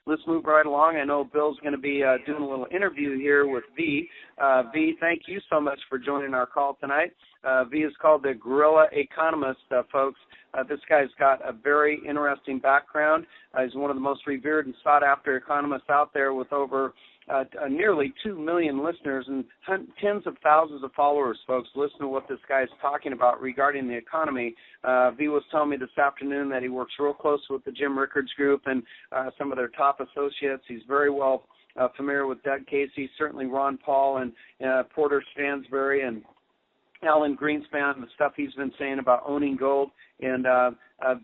let's move right along. I know Bill's going to be doing a little interview here with V. V, thank you so much for joining our call tonight. V is called the Guerrilla Economist, folks. This guy's got a very interesting background. He's one of the most revered and sought-after economists out there with over nearly 2 million listeners and tens of thousands of followers, folks. Listen to what this guy's talking about regarding the economy. V was telling me this afternoon that he works real close with the Jim Rickards Group and some of their top associates. He's very well familiar with Doug Casey, certainly Ron Paul and Porter Stansberry and Alan Greenspan and the stuff he's been saying about owning gold. And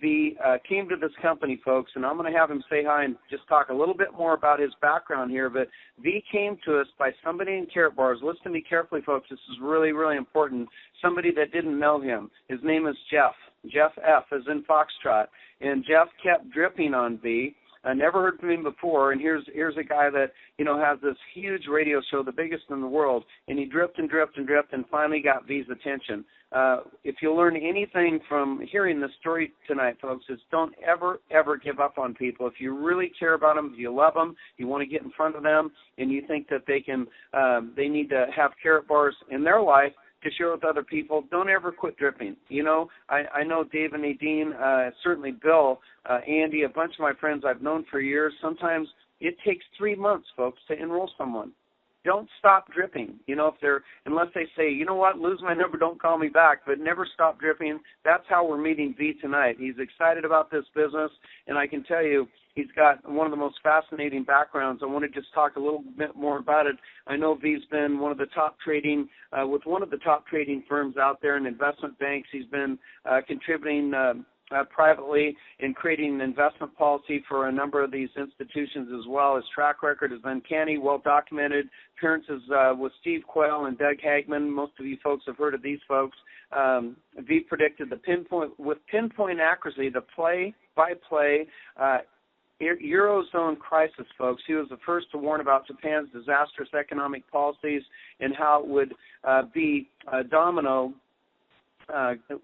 V came to this company, folks, and I'm going to have him say hi and just talk a little bit more about his background here. But V came to us by somebody in Karatbars. Listen to me carefully, folks. This is really, really important. Somebody that didn't know him. His name is Jeff. Jeff F. as in Foxtrot. And Jeff kept dripping on V. I never heard from him before, and here's a guy that, has this huge radio show, the biggest in the world, and he dripped and dripped and dripped and finally got V's attention. If you'll learn anything from hearing this story tonight, folks, is don't ever, ever give up on people. If you really care about them, if you love them, you want to get in front of them, and you think that they need to have Karatbars in their life, to share with other people, don't ever quit dripping. I know Dave and Nadine, certainly Bill, Andy, a bunch of my friends I've known for years. Sometimes it takes 3 months, folks, to enroll someone. Don't stop dripping. Unless they say, you know what, lose my number, don't call me back, but never stop dripping. That's how we're meeting V tonight. He's excited about this business, and I can tell you, he's got one of the most fascinating backgrounds. I want to just talk a little bit more about it. I know V's been one of the top trading, with one of the top trading firms out there in investment banks. He's been contributing privately in creating an investment policy for a number of these institutions as well. His track record is uncanny, well-documented. Appearances with Steve Quayle and Doug Hagman. Most of you folks have heard of these folks. V predicted with pinpoint accuracy the play-by-play Eurozone crisis, folks. He was the first to warn about Japan's disastrous economic policies and how it would be a domino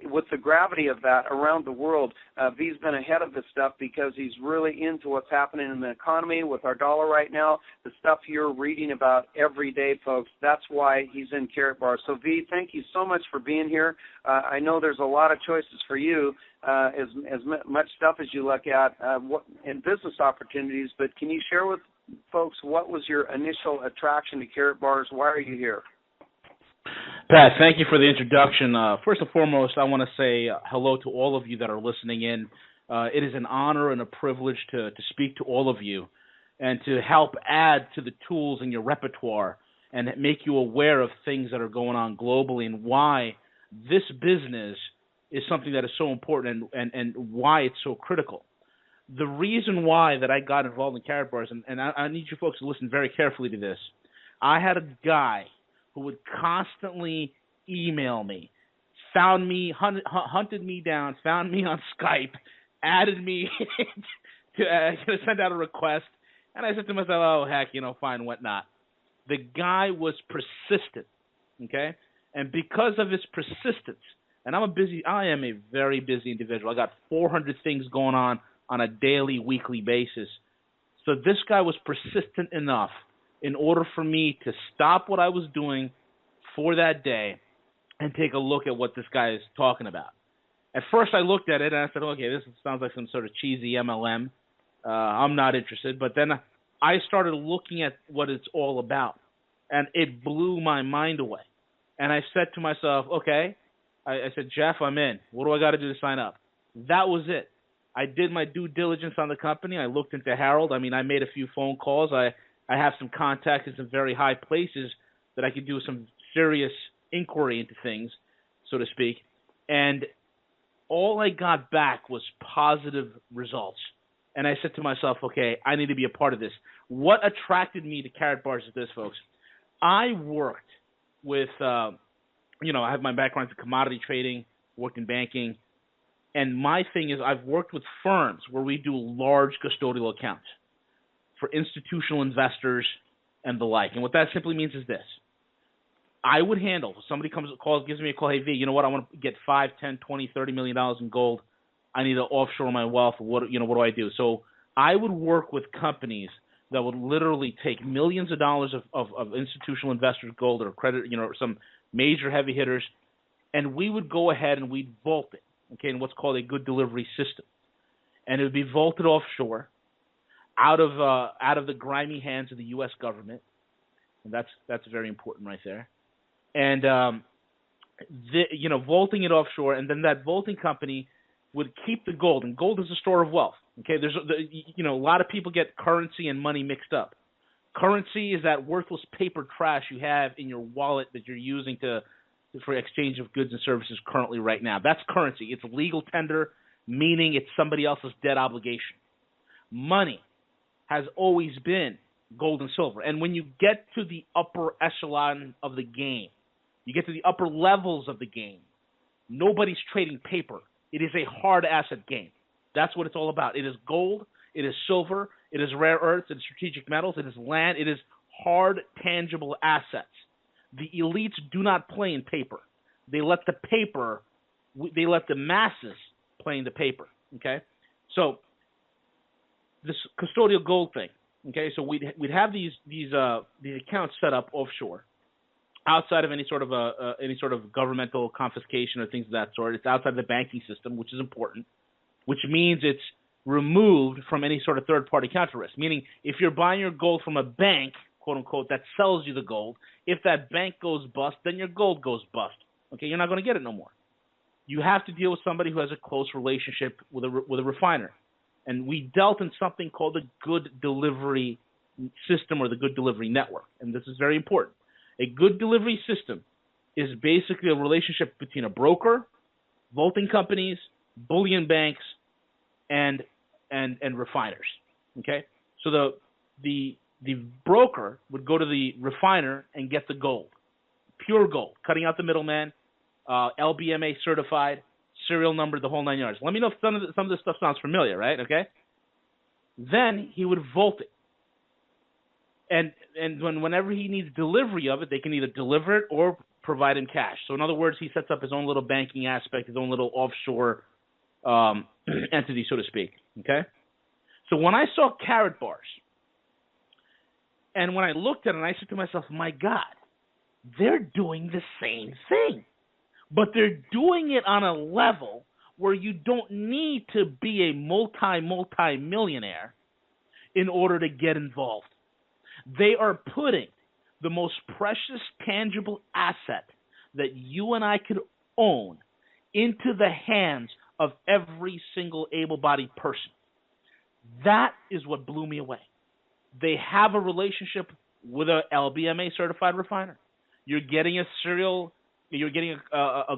with the gravity of that around the world. V's been ahead of this stuff because he's really into what's happening in the economy with our dollar right now, the stuff you're reading about every day, folks. That's why he's in Karatbars. So, V, thank you so much for being here. I know there's a lot of choices for you, as much stuff as you look at in business opportunities, but can you share with folks what was your initial attraction to Karatbars? Why are you here? Pat, thank you for the introduction. First and foremost, I want to say hello to all of you that are listening in. It is an honor and a privilege to speak to all of you and to help add to the tools in your repertoire and make you aware of things that are going on globally and why this business is something that is so important and why it's so critical. The reason why that I got involved in Karatbars, and I need you folks to listen very carefully to this, I had a guy who would constantly email me, found me, hunted me down, found me on Skype, added me to send out a request, and I said to myself, oh, heck, fine, whatnot. The guy was persistent, okay? And because of his persistence, and I am a very busy individual. I got 400 things going on a daily, weekly basis. So this guy was persistent enough in order for me to stop what I was doing for that day and take a look at what this guy is talking about. At first I looked at it and I said, okay, this sounds like some sort of cheesy MLM. I'm not interested. But then I started looking at what it's all about, and it blew my mind away. And I said to myself, okay, I said, Jeff, I'm in. What do I got to do to sign up? That was it. I did my due diligence on the company. I looked into Harold. I made a few phone calls. I have some contacts in some very high places that I could do some serious inquiry into things, so to speak. And all I got back was positive results. And I said to myself, okay, I need to be a part of this. What attracted me to Karatbars is this, folks. I worked with, I have my background in commodity trading, worked in banking. And my thing is I've worked with firms where we do large custodial accounts for institutional investors and the like. And what that simply means is this. I would handle, if somebody gives me a call, hey, V, you know what, I want to get $5, $10, $20, $30 million in gold. I need to offshore my wealth. What do I do? So I would work with companies that would literally take millions of dollars of institutional investors' gold or credit, some major heavy hitters, and we would go ahead and we'd vault it, okay, in what's called a good delivery system. And it would be vaulted offshore out of the grimy hands of the U.S. government. And that's very important right there. And, vaulting it offshore, and then that vaulting company would keep the gold, and gold is a store of wealth. Okay, a lot of people get currency and money mixed up. Currency is that worthless paper trash you have in your wallet that you're using for exchange of goods and services currently right now. That's currency. It's legal tender, meaning it's somebody else's debt obligation. Money has always been gold and silver. And when you get to the upper echelon of the game, you get to the upper levels of the game, nobody's trading paper. It is a hard asset game. That's what it's all about. It is gold, it is silver, it is rare earths, it is strategic metals, it is land, it is hard, tangible assets. The elites do not play in paper. They let the masses play in the paper, okay? So this custodial gold thing, okay? So we'd have these accounts set up offshore, outside of any sort of governmental confiscation or things of that sort. It's outside the banking system, which is important, which means it's removed from any sort of third-party counter risk. Meaning, if you're buying your gold from a bank, quote unquote, that sells you the gold, if that bank goes bust, then your gold goes bust. Okay, you're not going to get it no more. You have to deal with somebody who has a close relationship with a refiner, and we dealt in something called the good delivery system or the good delivery network, and this is very important. A good delivery system is basically a relationship between a broker, vaulting companies, bullion banks, and refiners. Okay, so the broker would go to the refiner and get the gold, pure gold, cutting out the middleman, LBMA certified, serial number, the whole nine yards. Let me know if some of this stuff sounds familiar, right? Okay. Then he would vault it. And whenever he needs delivery of it, they can either deliver it or provide him cash. So in other words, he sets up his own little banking aspect, his own little offshore entity, so to speak. Okay. So when I saw Karat bars, and when I looked at it, I said to myself, my God, they're doing the same thing. But they're doing it on a level where you don't need to be a multi-millionaire in order to get involved. They are putting the most precious, tangible asset that you and I could own into the hands of every single able-bodied person. That is what blew me away. They have a relationship with a LBMA certified refiner. You're getting a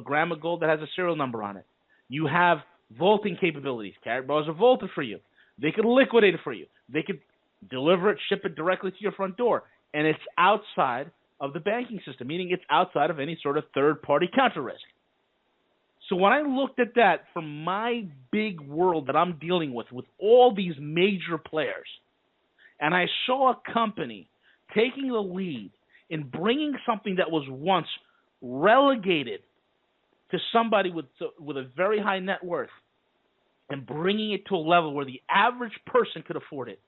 gram of gold that has a serial number on it. You have vaulting capabilities. Karat bars are vaulted for you. They could liquidate it for you. They could deliver it, ship it directly to your front door. And it's outside of the banking system, meaning it's outside of any sort of third-party counter risk. So when I looked at that from my big world that I'm dealing with all these major players, and I saw a company taking the lead in bringing something that was once relegated to somebody with a very high net worth and bringing it to a level where the average person could afford it,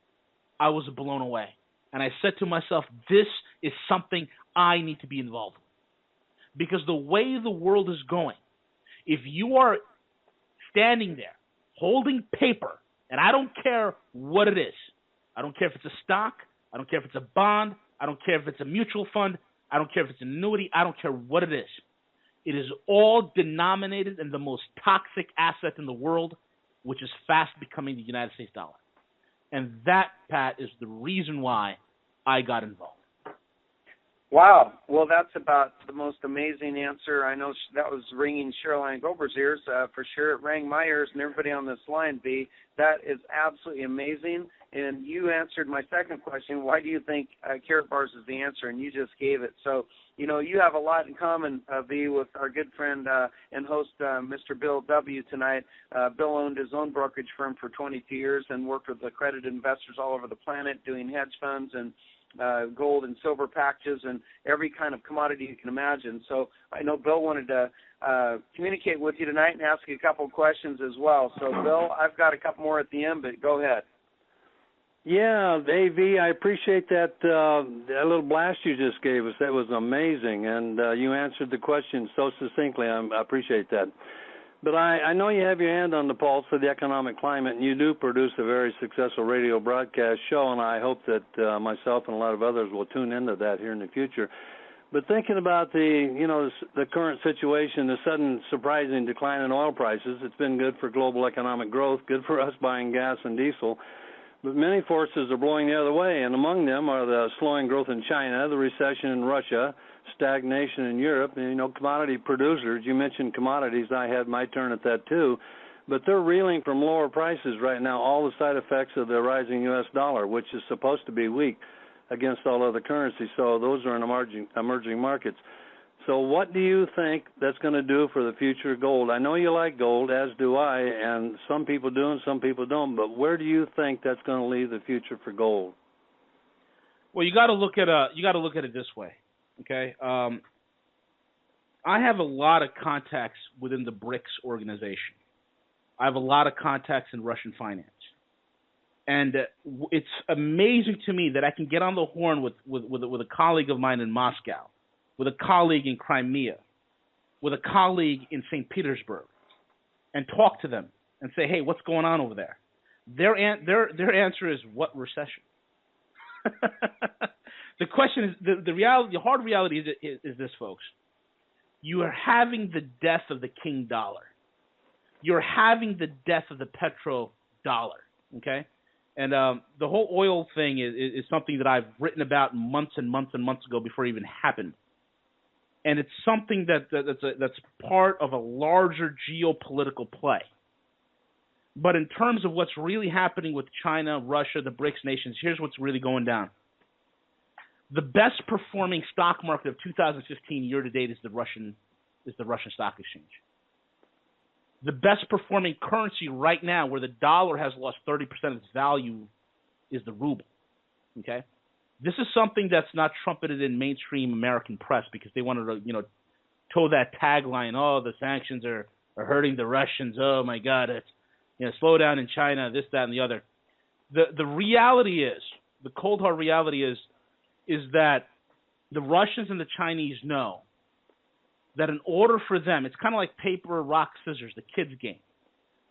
I was blown away. And I said to myself, this is something I need to be involved in. Because the way the world is going, if you are standing there holding paper, and I don't care what it is, I don't care if it's a stock, I don't care if it's a bond, I don't care if it's a mutual fund, I don't care if it's an annuity, I don't care what it is. It is all denominated in the most toxic asset in the world, which is fast becoming the United States dollar. And that, Pat, is the reason why I got involved. Wow. Well, that's about the most amazing answer. I know that was ringing Cheryl Gober's ears. For sure, it rang my ears and everybody on this line, B. That is absolutely amazing. And you answered my second question, why do you think Karat bars is the answer? And you just gave it. So, you have a lot in common, B, with our good friend and host, Mr. Bill W. tonight. Bill owned his own brokerage firm for 22 years and worked with accredited investors all over the planet doing hedge funds and gold and silver packages and every kind of commodity you can imagine. So I know Bill wanted to communicate with you tonight and ask you a couple of questions as well. So, Bill, I've got a couple more at the end, but go ahead. Yeah, AV, I appreciate that little blast you just gave us. That was amazing, and you answered the question so succinctly. I appreciate that. But I know you have your hand on the pulse of the economic climate, and you do produce a very successful radio broadcast show, and I hope that myself and a lot of others will tune into that here in the future. But thinking about the current situation, the sudden surprising decline in oil prices, it's been good for global economic growth, good for us buying gas and diesel. But many forces are blowing the other way, and among them are the slowing growth in China, the recession in Russia, stagnation in Europe, and, commodity producers. You mentioned commodities. I had my turn at that too. But they're reeling from lower prices right now, all the side effects of the rising U.S. dollar, which is supposed to be weak against all other currencies. So those are in emerging markets. So what do you think that's going to do for the future of gold? I know you like gold, as do I, and some people do and some people don't, but where do you think that's going to leave the future for gold? Well, you got to look at it this way, okay? I have a lot of contacts within the BRICS organization. I have a lot of contacts in Russian finance. And it's amazing to me that I can get on the horn with a colleague of mine in Moscow, with a colleague in Crimea, with a colleague in St. Petersburg, and talk to them and say, hey, what's going on over there? Their answer is, what recession? The question is, the hard reality is this, folks. You are having the death of the king dollar. You're having the death of the petro dollar, okay? And the whole oil thing is something that I've written about months and months and months ago before it even happened. And it's something that's part of a larger geopolitical play. But in terms of what's really happening with China, Russia, the BRICS nations, here's what's really going down. The best performing stock market of 2015 year to date is the Russian stock exchange. The best performing currency right now, where the dollar has lost 30% of its value, is the ruble. Okay? This is something that's not trumpeted in mainstream American press because they wanted to, toe that tagline, oh, the sanctions are hurting the Russians. Oh my God, it's slow down in China, this, that, and the other. The reality is, the cold hard reality is that the Russians and the Chinese know that in order for them, it's kind of like paper, rock, scissors, the kids' game.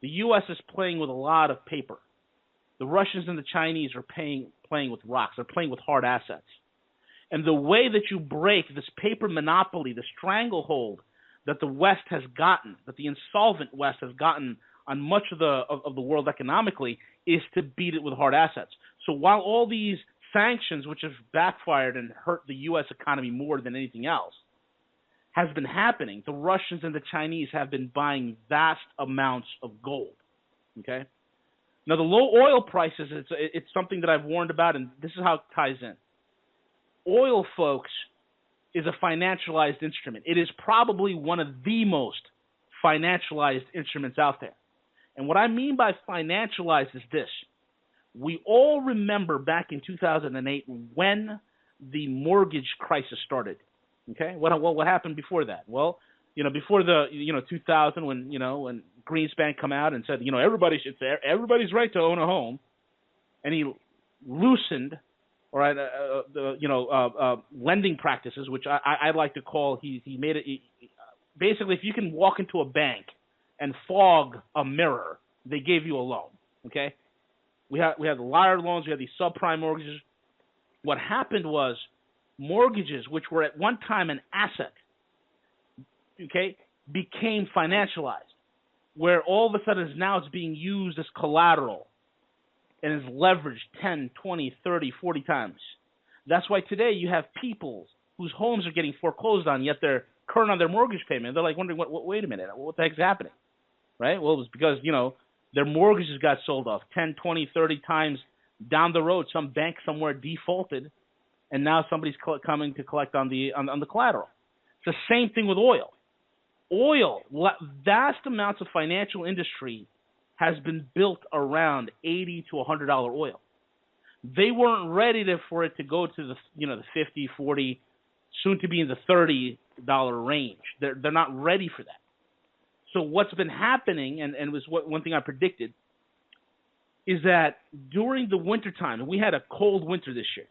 The U.S. is playing with a lot of paper. The Russians and the Chinese are playing with rocks. They're playing with hard assets. And the way that you break this paper monopoly, the stranglehold that the West has gotten, that the insolvent West has gotten on much of the world economically, is to beat it with hard assets. So while all these sanctions, which have backfired and hurt the U.S. economy more than anything else, has been happening, the Russians and the Chinese have been buying vast amounts of gold. Okay? Now, the low oil prices, it's something that I've warned about, and this is how it ties in. Oil, folks, is a financialized instrument. It is probably one of the most financialized instruments out there. And what I mean by financialized is this. We all remember back in 2008 when the mortgage crisis started. Okay, what happened before that? Well, before the 2000 when Greenspan come out and said everybody's right to own a home, and he loosened lending practices, which I like to call he made it basically, if you can walk into a bank and fog a mirror, they gave you a loan. Okay, we had the liar loans, we had these subprime mortgages. What happened was, mortgages, which were at one time an asset, okay, became financialized, where all of a sudden now it's being used as collateral and is leveraged 10, 20, 30, 40 times. That's why today you have people whose homes are getting foreclosed on, yet they're current on their mortgage payment. They're like wondering, wait a minute, what the heck's happening? Right? Well, it was because, their mortgages got sold off 10, 20, 30 times down the road. Some bank somewhere defaulted, and now somebody's coming to collect on the collateral. It's the same thing with oil. Oil, vast amounts of financial industry has been built around $80 to $100 oil. They weren't ready for it to go to the the 50, 40, soon to be in the $30 range. They're not ready for that. So what's been happening, and was one thing I predicted, is that during the wintertime, and we had a cold winter this year,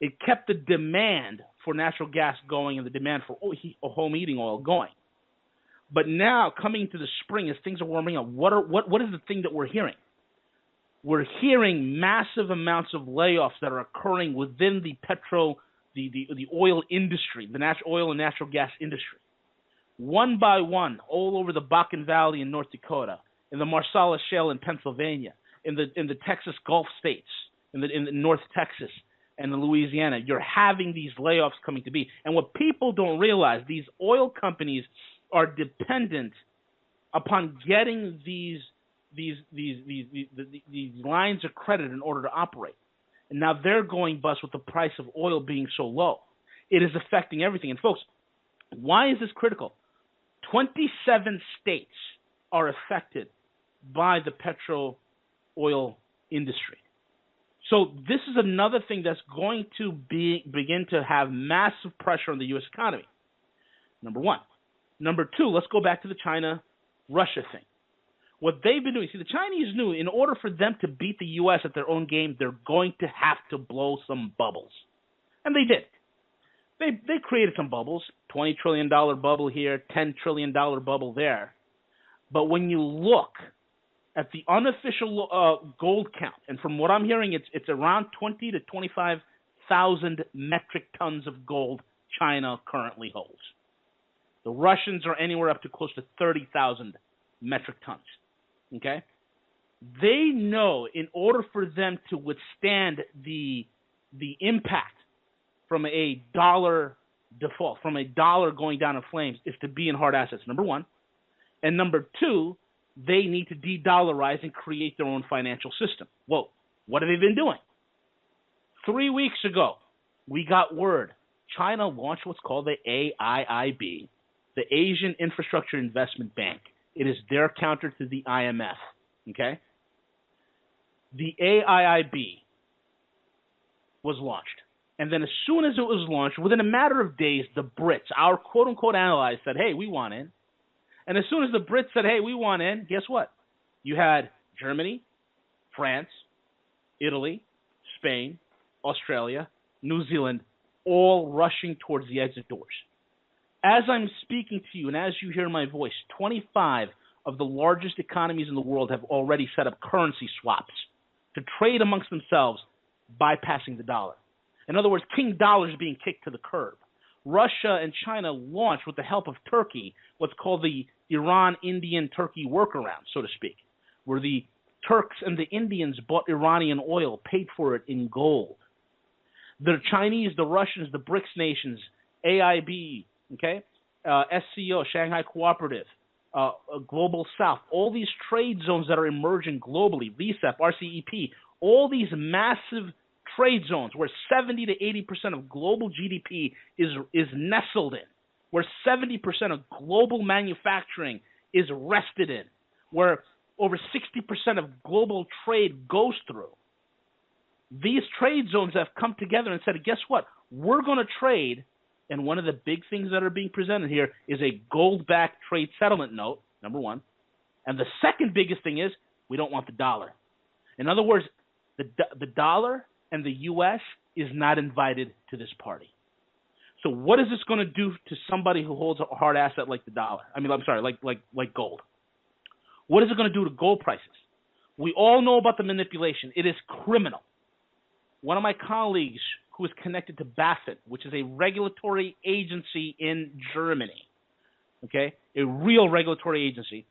it kept the demand for natural gas going and the demand for home heating oil going. But now, coming into the spring, as things are warming up, what is the thing that we're hearing? We're hearing massive amounts of layoffs that are occurring within the oil industry, the oil and natural gas industry. One by one, all over the Bakken Valley in North Dakota, in the Marcellus Shale in Pennsylvania, in the Texas Gulf states, in North Texas and in Louisiana, you're having these layoffs coming to be. And what people don't realize, these oil companies are dependent upon getting these lines of credit in order to operate. And now they're going bust with the price of oil being so low. It is affecting everything. And folks, why is this critical? 27 states are affected by the petro oil industry. So this is another thing that's going to begin to have massive pressure on the U.S. economy. Number one. Number two, let's go back to the China-Russia thing. What they've been doing, see, the Chinese knew in order for them to beat the U.S. at their own game, they're going to have to blow some bubbles. And they did. They created some bubbles, $20 trillion bubble here, $10 trillion bubble there. But when you look at the unofficial gold count, and from what I'm hearing, it's around 20 to 25,000 metric tons of gold China currently holds. The Russians are anywhere up to close to 30,000 metric tons. Okay? They know in order for them to withstand the impact from a dollar default, from a dollar going down in flames, is to be in hard assets, number one. And number two, they need to de-dollarize and create their own financial system. Well, what have they been doing? 3 weeks ago, we got word. China launched what's called the AIIB, the Asian Infrastructure Investment Bank. It is their counter to the IMF, okay? The AIIB was launched. And then as soon as it was launched, within a matter of days, the Brits, our quote-unquote allies, said, hey, we want in. And as soon as the Brits said, hey, we want in, guess what? You had Germany, France, Italy, Spain, Australia, New Zealand, all rushing towards the exit doors. As I'm speaking to you and as you hear my voice, 25 of the largest economies in the world have already set up currency swaps to trade amongst themselves, bypassing the dollar. In other words, King Dollar is being kicked to the curb. Russia and China launched, with the help of Turkey, what's called the Iran-Indian-Turkey workaround, so to speak, where the Turks and the Indians bought Iranian oil, paid for it in gold. The Chinese, the Russians, the BRICS nations, AIB, okay, SCO, Shanghai Cooperative, Global South, all these trade zones that are emerging globally, RCEP, RCEP, all these massive trade zones where 70 to 80% of global GDP is nestled in, where 70% of global manufacturing is rested in, where over 60% of global trade goes through. These trade zones have come together and said, guess what? We're going to trade, and one of the big things that are being presented here is a gold-backed trade settlement note, number one. And the second biggest thing is we don't want the dollar. In other words, the dollar and the U.S. is not invited to this party. So what is this going to do to somebody who holds a hard asset like the dollar? Like gold. What is it going to do to gold prices? We all know about the manipulation. It is criminal. One of my colleagues who is connected to BaFin, which is a regulatory agency in Germany, okay, a real regulatory agency,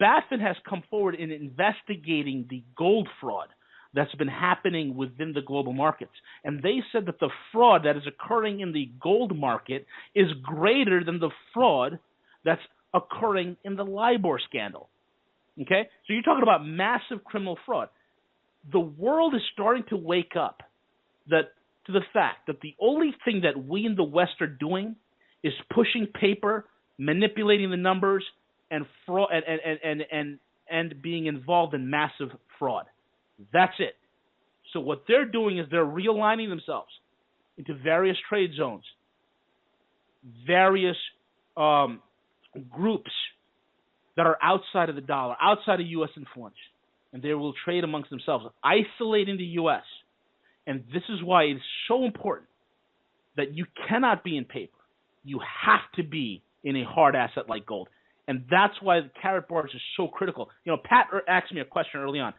BaFin has come forward in investigating the gold fraud that's been happening within the global markets. And they said that the fraud that is occurring in the gold market is greater than the fraud that's occurring in the LIBOR scandal. Okay? So you're talking about massive criminal fraud. The world is starting to wake up to the fact that the only thing that we in the West are doing is pushing paper, manipulating the numbers, and fraud, and being involved in massive fraud. That's it. So what they're doing is they're realigning themselves into various trade zones, various groups that are outside of the dollar, outside of U.S. influence. and they will trade amongst themselves, isolating the U.S. And this is why it's so important that you cannot be in paper. You have to be in a hard asset like gold. And that's why the Karat bars is so critical. You know, Pat asked me a question early on.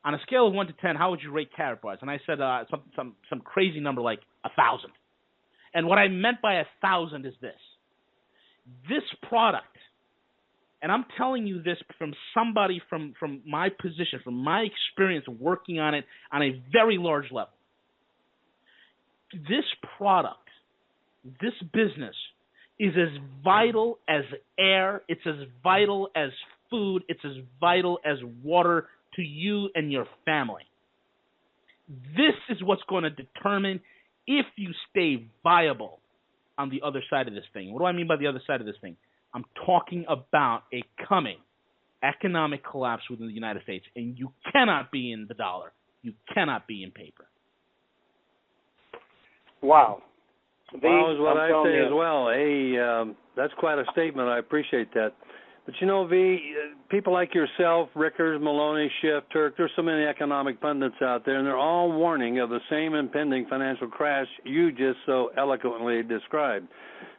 On a scale of 1 to 10, how would you rate Karat bars? And I said some crazy number like 1,000. And what I meant by 1,000 is this. This product, and I'm telling you this from somebody from my position, from my experience working on it on a very large level. This product, this business is as vital as air. It's as vital as food. It's as vital as water to you and your family. This is what's going to determine if you stay viable on the other side of this thing. What do I mean by the other side of this thing? I'm talking about a coming economic collapse within the United States, and you cannot be in the dollar. You cannot be in paper. Wow. Wow is what I say as well. Hey, that's quite a statement. I appreciate that. But you know, V, people like yourself, Rickers, Maloney, Schiff, Turk, there's so many economic pundits out there, and they're all warning of the same impending financial crash you just so eloquently described.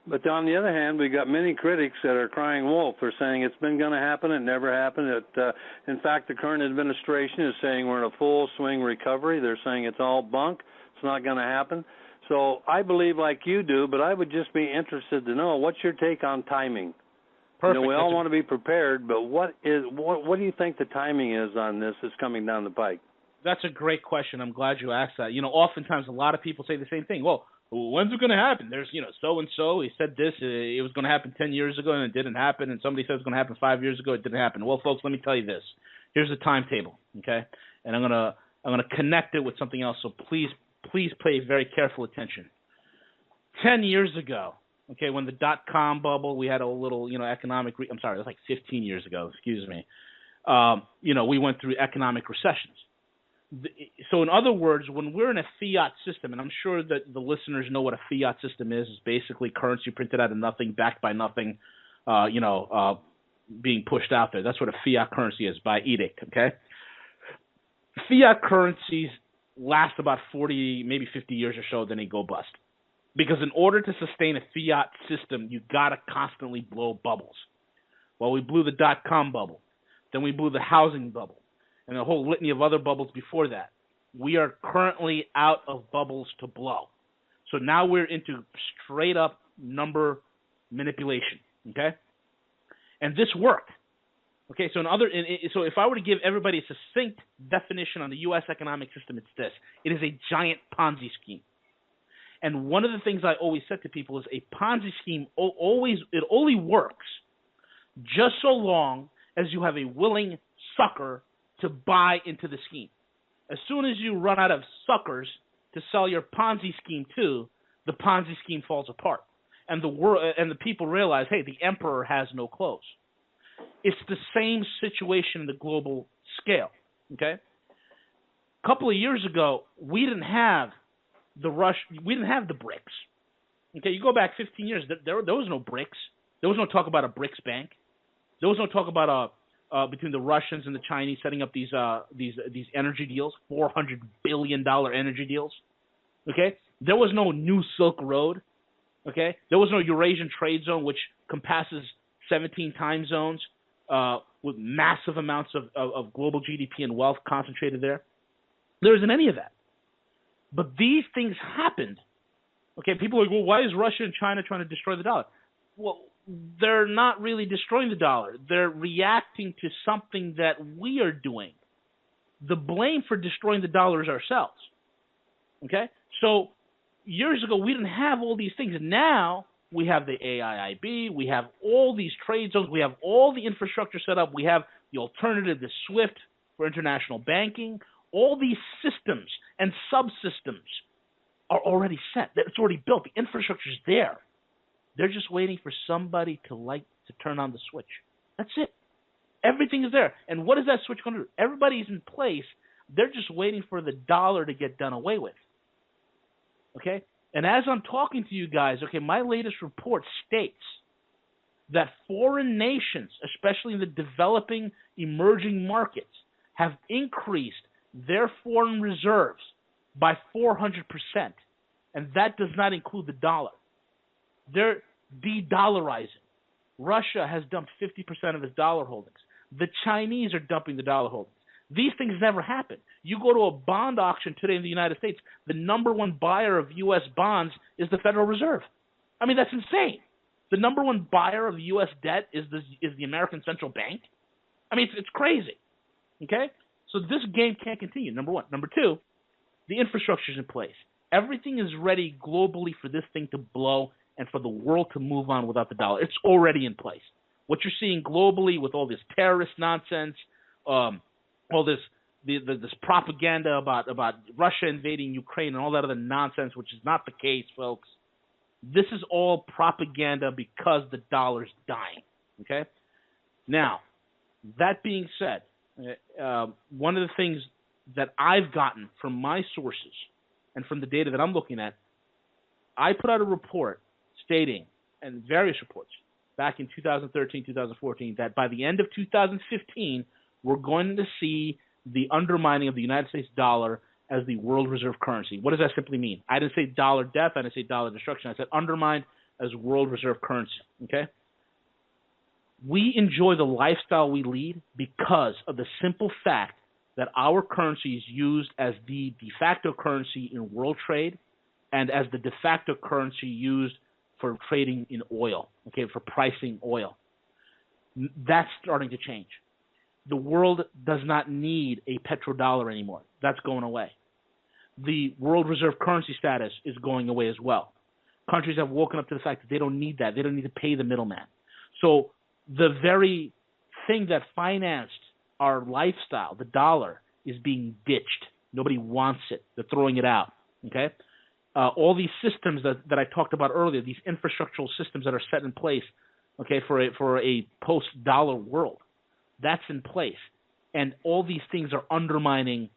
But on the other hand, we got many critics that are crying wolf. They're saying it's been going to happen, it never happened. In fact, the current administration is saying we're in a full swing recovery. They're saying it's all bunk. It's not going to happen. So I believe like you do, but I would just be interested to know, what's your take on timing? Perfect. You know, we all want to be prepared, but what do you think the timing is on this that's coming down the pike? That's a great question. I'm glad you asked that. You know, oftentimes a lot of people say the same thing. Well, when's it going to happen? There's, you know, so-and-so, he said this, it was going to happen 10 years ago and it didn't happen, and somebody said it's going to happen 5 years ago, it didn't happen. Well, folks, let me tell you this. Here's the timetable, okay? And I'm going to connect it with something else, so please pay very careful attention. 10 years ago, okay, when the dot-com bubble, we had a little, you know, economic I'm sorry, that's like 15 years ago, excuse me. You know, we went through economic recessions. So in other words, when we're in a fiat system, and I'm sure that the listeners know what a fiat system is, it's basically currency printed out of nothing, backed by nothing, being pushed out there. That's what a fiat currency is, by edict, okay? Fiat currencies last about 40, maybe 50 years or so, then they go bust. Because in order to sustain a fiat system, you got to constantly blow bubbles. Well, we blew the dot-com bubble. Then we blew the housing bubble. And a whole litany of other bubbles before that. We are currently out of bubbles to blow. So now we're into straight-up number manipulation, okay? And this worked. Okay, so so if I were to give everybody a succinct definition on the U.S. economic system, it's this. It is a giant Ponzi scheme. And one of the things I always said to people is a Ponzi scheme only works just so long as you have a willing sucker to buy into the scheme. As soon as you run out of suckers to sell your Ponzi scheme to, the Ponzi scheme falls apart. And the people realize, hey, the emperor has no clothes. It's the same situation in the global scale, okay? A couple of years ago, we didn't have the BRICS. Okay, you go back 15 years, there was no BRICS. There was no talk about a BRICS bank. There was no talk about between the Russians and the Chinese setting up these energy deals, $400 billion energy deals. Okay, there was no new Silk Road. Okay, there was no Eurasian trade zone, which compasses 17 time zones with massive amounts of global GDP and wealth concentrated there. There isn't any of that. But these things happened. Okay, people are like, well, why is Russia and China trying to destroy the dollar? Well, they're not really destroying the dollar. They're reacting to something that we are doing. The blame for destroying the dollar is ourselves. Okay? So years ago, we didn't have all these things. Now we have the AIIB. We have all these trade zones. We have all the infrastructure set up. We have the alternative to SWIFT for international banking. All these systems and subsystems are already set. It's already built. The infrastructure is there. They're just waiting for somebody to turn on the switch. That's it. Everything is there. And what is that switch going to do? Everybody's in place. They're just waiting for the dollar to get done away with. Okay? And as I'm talking to you guys, okay, my latest report states that foreign nations, especially in the developing, emerging markets, have increased their foreign reserves by 400%, and that does not include the dollar. They're de-dollarizing. Russia has dumped 50% of its dollar holdings. The Chinese are dumping the dollar holdings. These things never happen. You go to a bond auction today in the United States, the number one buyer of U.S. bonds is the Federal Reserve. I mean, that's insane. The number one buyer of U.S. debt is the American Central Bank. I mean, it's crazy. Okay? So this game can't continue, number one. Number two, the infrastructure is in place. Everything is ready globally for this thing to blow and for the world to move on without the dollar. It's already in place. What you're seeing globally with all this terrorist nonsense, all this propaganda about Russia invading Ukraine and all that other nonsense, which is not the case, folks. This is all propaganda because the dollar's dying. Okay? Now, that being said, one of the things that I've gotten from my sources and from the data that I'm looking at, I put out a report stating, and various reports, back in 2013, 2014, that by the end of 2015, we're going to see the undermining of the United States dollar as the world reserve currency. What does that simply mean? I didn't say dollar death. I didn't say dollar destruction. I said undermined as world reserve currency. Okay? We enjoy the lifestyle we lead because of the simple fact that our currency is used as the de facto currency in world trade and as the de facto currency used for trading in oil, okay, for pricing oil. That's starting to change. The world does not need a petrodollar anymore. That's going away. The world reserve currency status is going away as well. Countries have woken up to the fact that they don't need that. They don't need to pay the middleman. So the very thing that financed our lifestyle, the dollar, is being ditched. Nobody wants it. They're throwing it out, okay? All these systems that I talked about earlier, these infrastructural systems that are set in place, okay, for a post-dollar world, that's in place. And all these things are undermining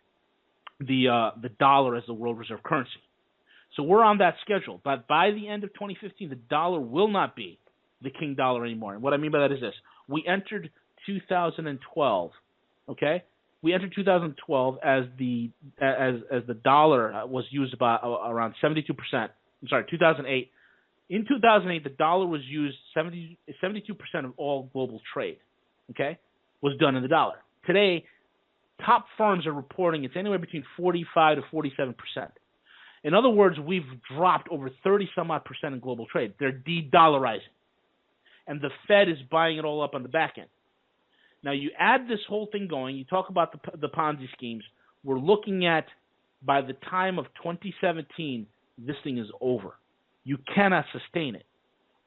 the dollar as the world reserve currency. So we're on that schedule. But by the end of 2015, the dollar will not be the king dollar anymore. And what I mean by that is this. We entered 2012, okay? We entered 2012 as the dollar was used by around 72%. I'm sorry, 2008. In 2008, the dollar was used 72% of all global trade, okay, was done in the dollar. Today, top firms are reporting it's anywhere between 45 to 47%. In other words, we've dropped over 30-some-odd% in global trade. They're de-dollarizing. And the Fed is buying it all up on the back end. Now, you add this whole thing going, you talk about the Ponzi schemes, we're looking at, by the time of 2017, this thing is over. You cannot sustain it.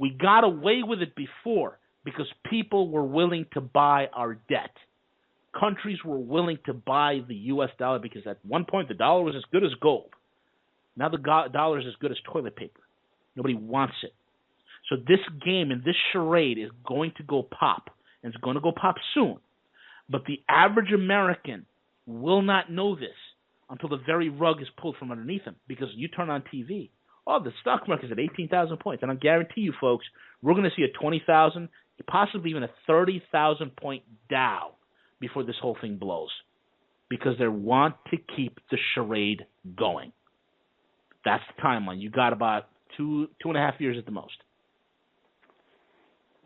We got away with it before because people were willing to buy our debt. Countries were willing to buy the U.S. dollar because at one point the dollar was as good as gold. Now the dollar is as good as toilet paper. Nobody wants it. So this game and this charade is going to go pop, and it's going to go pop soon. But the average American will not know this until the very rug is pulled from underneath them, because you turn on TV. Oh, the stock market is at 18,000 points. And I guarantee you, folks, we're going to see a 20,000, possibly even a 30,000 point Dow before this whole thing blows, because they want to keep the charade going. That's the timeline. You got about 2.5 years at the most.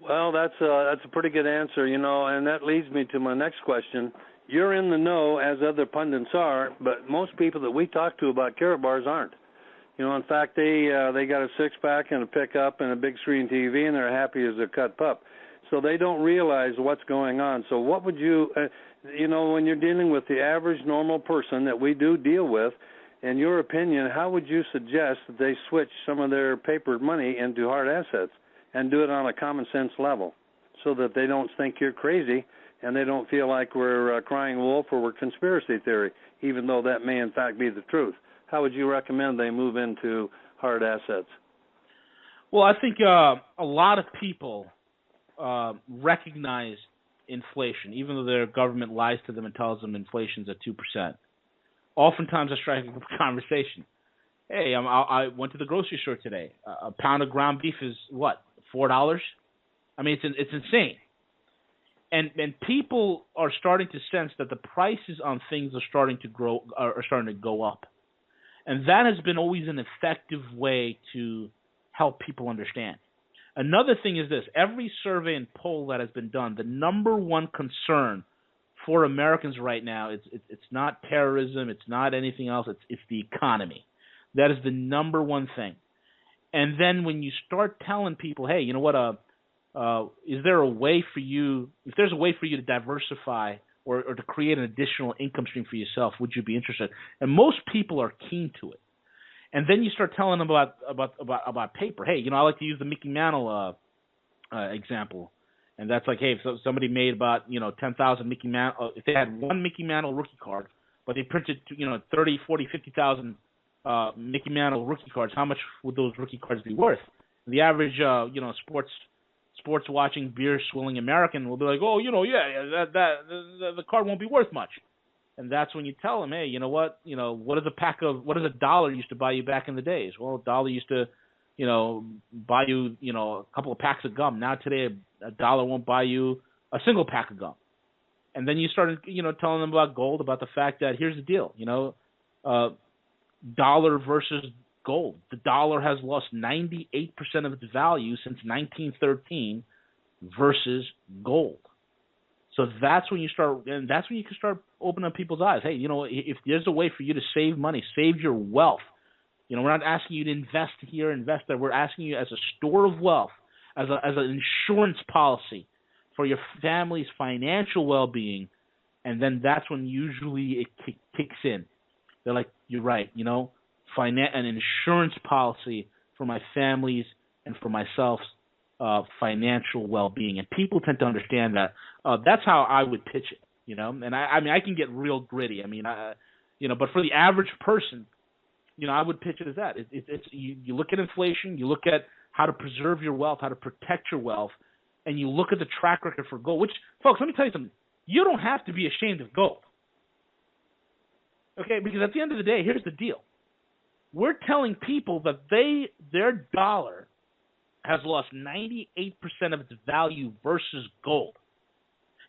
Well, that's a pretty good answer, you know, and that leads me to my next question. You're in the know, as other pundits are, but most people that we talk to about Karat bars aren't. You know, in fact, they got a six-pack and a pickup and a big screen TV, and they're happy as a cut pup. So they don't realize what's going on. So what would you, you know, when you're dealing with the average normal person that we do deal with, in your opinion, how would you suggest that they switch some of their paper money into hard assets and do it on a common sense level so that they don't think you're crazy and they don't feel like we're crying wolf or we're conspiracy theory, even though that may in fact be the truth? How would you recommend they move into hard assets? Well, I think a lot of people recognize inflation, even though their government lies to them and tells them inflation's at 2%. Oftentimes I strike a conversation. Hey, I went to the grocery store today. A pound of ground beef is what, $4? I mean, it's insane. And people are starting to sense that the prices on things are starting to go up. And that has been always an effective way to help people understand. Another thing is this: every survey and poll that has been done, the number one concern for Americans right now, it's not terrorism, it's not anything else, it's the economy. That is the number one thing. And then when you start telling people, hey, you know what, is there a way for you, if there's a way for you to diversify or to create an additional income stream for yourself, would you be interested? And most people are keen to it. And then you start telling them about paper. Hey, you know, I like to use the Mickey Mantle example. And that's like, hey, if somebody made about, 10,000 Mickey Mantle, if they had one Mickey Mantle rookie card, but they printed, 30, 40, 50,000 Mickey Mantle rookie cards, how much would those rookie cards be worth? The average, sports watching, beer swilling American will be like, oh, the card won't be worth much. And that's when you tell them, hey, you know what? What does a dollar used to buy you back in the days? Well, a dollar used to, buy you, a couple of packs of gum. Now today, a dollar won't buy you a single pack of gum. And then you started, telling them about gold, about the fact that here's the deal, dollar versus gold. The dollar has lost 98% of its value since 1913 versus gold. So that's when you can start opening up people's eyes. Hey, if there's a way for you to save money, save your wealth. We're not asking you to invest here, invest there. We're asking you as a store of wealth, as an insurance policy for your family's financial well-being. And then that's when usually it kicks in. They're like, you're right, an insurance policy for my family's and for myself's financial well-being. And people tend to understand that. That's how I would pitch it, And I can get real gritty. But for the average person, I would pitch it as that. It's you look at inflation, you look at how to preserve your wealth, how to protect your wealth, and you look at the track record for gold. Which, folks, let me tell you something. You don't have to be ashamed of gold. Okay, because at the end of the day, here's the deal. We're telling people that their dollar has lost 98% of its value versus gold.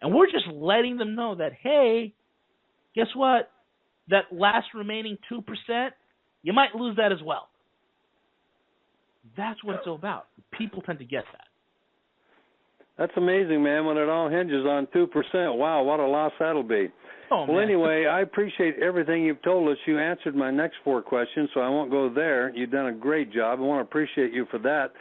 And we're just letting them know that, hey, guess what? That last remaining 2%, you might lose that as well. That's what it's all about. People tend to get that. That's amazing, man, when it all hinges on 2%. Wow, what a loss that'll be. Oh, well, man. Anyway, I appreciate everything you've told us. You answered my next 4 questions, so I won't go there. You've done a great job. I want to appreciate you for that.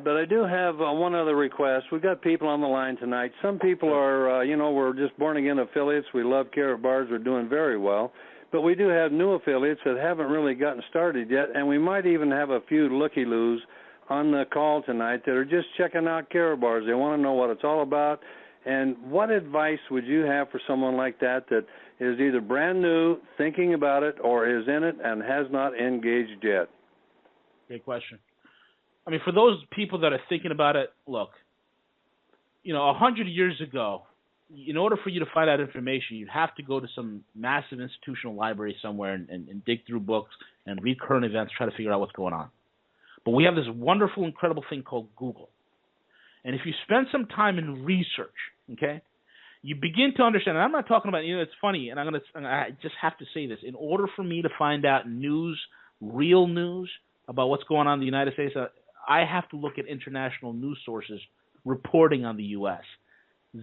But I do have one other request. We've got people on the line tonight. Some people are, we're just born-again affiliates. We love Karatbars. We're doing very well. But we do have new affiliates that haven't really gotten started yet, and we might even have a few looky-loos on the call tonight that are just checking out Karatbars. They want to know what it's all about. And what advice would you have for someone like that is either brand new, thinking about it, or is in it and has not engaged yet? Great question. For those people that are thinking about it, look, 100 years ago, in order for you to find out information, you'd have to go to some massive institutional library somewhere and dig through books and read current events, try to figure out what's going on. But we have this wonderful, incredible thing called Google. And if you spend some time in research, okay, you begin to understand, and I'm not talking about, it's funny, and I just have to say this. In order for me to find out news, real news about what's going on in the United States, I have to look at international news sources reporting on the U.S.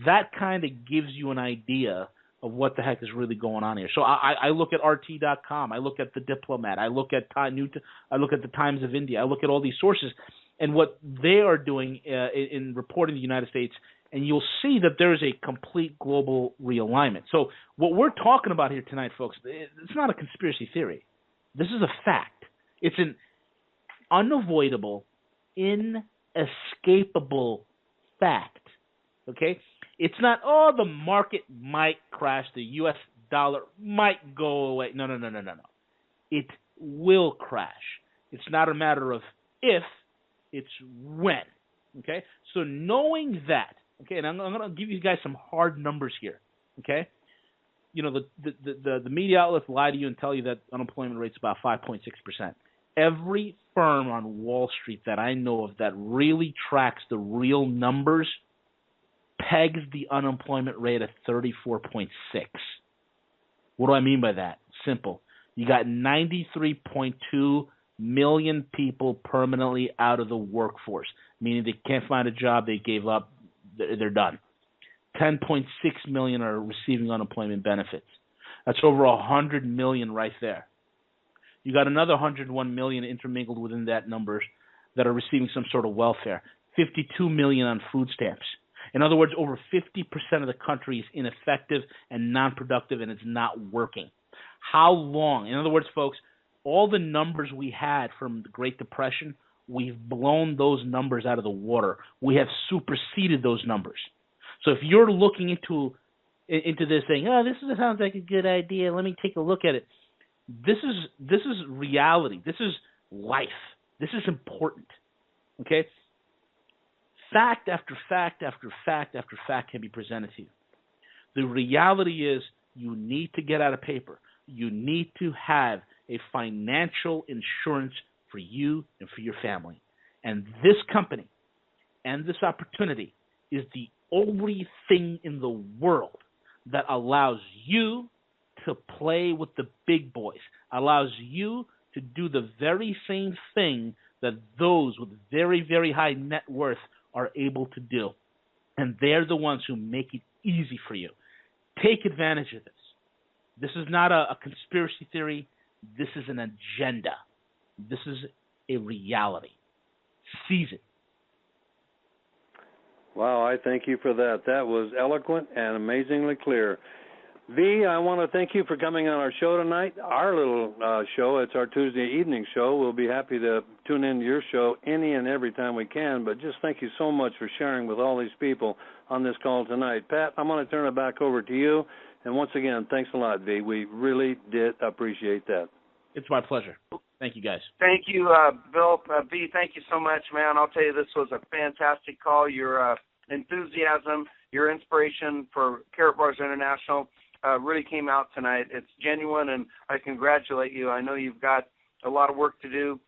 That kind of gives you an idea of what the heck is really going on here. So I look at RT.com, I look at The Diplomat, I look at the Times of India, I look at all these sources and what they are doing in reporting the United States, and you'll see that there is a complete global realignment. So what we're talking about here tonight, folks, it's not a conspiracy theory. This is a fact. It's an unavoidable, inescapable fact. Okay? It's not, the market might crash, the U.S. dollar might go away. No. It will crash. It's not a matter of if, it's when. Okay? So knowing that, okay, and I'm going to give you guys some hard numbers here. Okay? The media outlets lie to you and tell you that unemployment rate's about 5.6%. Every firm on Wall Street that I know of that really tracks the real numbers pegs the unemployment rate at 34.6. What do I mean by that? Simple. You got 93.2 million people permanently out of the workforce, meaning they can't find a job, they gave up, they're done. 10.6 million are receiving unemployment benefits. That's over 100 million right there. You got another 101 million intermingled within that numbers that are receiving some sort of welfare. 52 million on food stamps. In other words, over 50% of the country is ineffective and non-productive, and it's not working. How long? In other words, folks, all the numbers we had from the Great Depression, we've blown those numbers out of the water. We have superseded those numbers. So if you're looking into this saying, oh, this sounds like a good idea, let me take a look at it. This is reality. This is life. This is important. Okay? Fact after fact after fact after fact can be presented to you. The reality is you need to get out of paper. You need to have a financial insurance for you and for your family. And this company and this opportunity is the only thing in the world that allows you to play with the big boys, allows you to do the very same thing that those with very, very high net worth are able to do. And they're the ones who make it easy for you. Take advantage of this. This is not a conspiracy theory. This is an agenda. This is a reality. Seize it. Wow, I thank you for that. That was eloquent and amazingly clear. V, I want to thank you for coming on our show tonight, our little show. It's our Tuesday evening show. We'll be happy to tune into your show any and every time we can, but just thank you so much for sharing with all these people on this call tonight. Pat, I'm going to turn it back over to you, and once again, thanks a lot, V. We really did appreciate that. It's my pleasure. Thank you, guys. Thank you, Bill. V, thank you so much, man. I'll tell you, this was a fantastic call. Your enthusiasm, your inspiration for Karatbars International really came out tonight. It's genuine, and I congratulate you. I know you've got a lot of work to do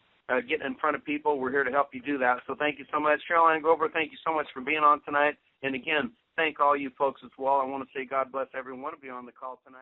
getting in front of people. We're here to help you do that. So thank you so much. Caroline Gober, thank you so much for being on tonight. And, again, thank all you folks as well. I want to say God bless every one of you on the call tonight.